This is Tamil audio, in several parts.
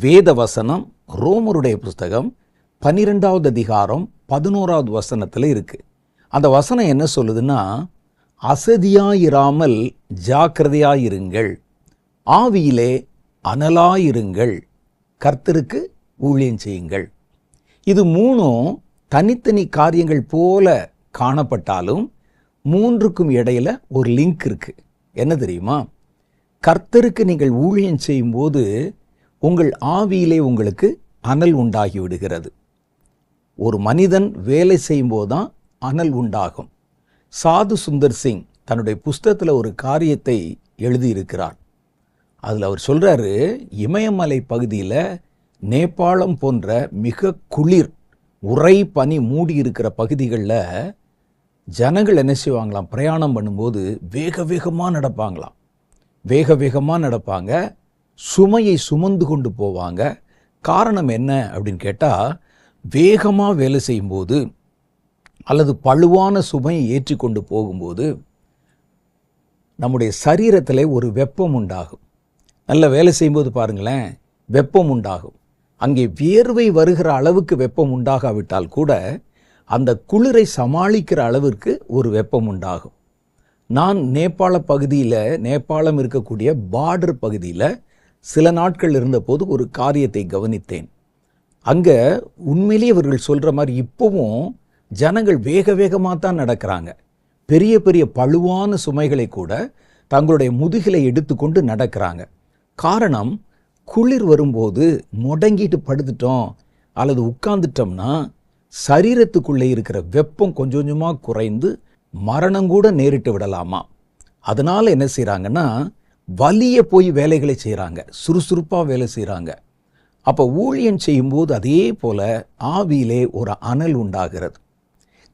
வேத வசனம் ரோமருடைய புஸ்தகம் 12வது அதிகாரம் 11வது வசனத்தில் இருக்கு. அந்த வசனம் என்ன சொல்லுதுன்னா, அசதியாயிராமல் ஜாக்கிரதையாயிருங்கள், ஆவியிலே அனலாயிருங்கள், கர்த்தருக்கு ஊழியம் செய்யுங்கள். இது மூணும் தனித்தனி காரியங்கள் போல காணப்பட்டாலும் மூன்றுக்கும் இடையில ஒரு லிங்க் இருக்கு. என்ன தெரியுமா? கர்த்தருக்கு நீங்கள் ஊழியம் செய்யும்போது உங்கள் ஆவியிலே உங்களுக்கு அனல் உண்டாகி விடுகிறது. ஒரு மனிதன் வேலை செய்யும்போது தான் அனல் உண்டாகும். சாது சுந்தர் சிங் தன்னுடைய புஸ்தகத்தில் ஒரு காரியத்தை எழுதியிருக்கிறார். அதில் அவர் சொல்கிறாரு, இமயமலை பகுதியில் நேபாளம் போன்ற மிக குளிர் உறை பனி மூடி இருக்கிற பகுதிகளில் ஜனங்கள் என்ன செய்வாங்களாம், பிரயாணம் பண்ணும்போது வேக வேகமாக நடப்பாங்க, சுமையை சுமந்து கொண்டு போவாங்க. காரணம் என்ன அப்படின்னு கேட்டால், வேகமாக வேலை செய்யும்போது அல்லது பழுவான சுமையை ஏற்றி கொண்டு போகும்போது நம்முடைய சரீரத்தில் ஒரு வெப்பம் உண்டாகும். நல்ல வேலை செய்யும்போது பாருங்களேன், வெப்பம் உண்டாகும். அங்கே வியர்வை வருகிற அளவுக்கு வெப்பம் உண்டாகாவிட்டால் கூட அந்த குளிரை சமாளிக்கிற அளவிற்கு ஒரு வெப்பம் உண்டாகும். நான் நேபாளம் இருக்கக்கூடிய பார்டர் பகுதியில் சில நாட்கள் இருந்தபோது ஒரு காரியத்தை கவனித்தேன். அங்கே உண்மையிலேயே இவர்கள் சொல்கிற மாதிரி இப்போவும் ஜனங்கள் வேகமாக தான் நடக்கிறாங்க. பெரிய பெரிய பழுவான சுமைகளை கூட தங்களுடைய முதுகிலை எடுத்துக்கொண்டு நடக்கிறாங்க. காரணம், குளிர் வரும்போது முடங்கிட்டு படுத்துட்டோம் அல்லது உட்கார்ந்துட்டோம்னா சரீரத்துக்குள்ளே இருக்கிற வெப்பம் கொஞ்சம் கொஞ்சமாக குறைந்து மரணம் கூட நேரிட்டு விடலாமா. அதனால் என்ன செய்கிறாங்கன்னா, வலிய போய் வேலைகளை செய்கிறாங்க, சுறுசுறுப்பாக வேலை செய்கிறாங்க. அப்போ ஊழியம் செய்யும்போது அதே போல ஆவியிலே ஒரு அனல் உண்டாகிறது.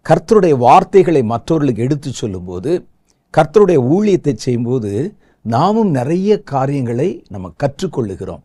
கர்த்தருடைய வார்த்தைகளை மற்றவர்களுக்கு எடுத்து சொல்லும்போது, கர்த்தருடைய ஊழியத்தை செய்யும்போது நாமும் நிறைய காரியங்களை நம்ம கற்றுக்கொள்ளுகிறோம்.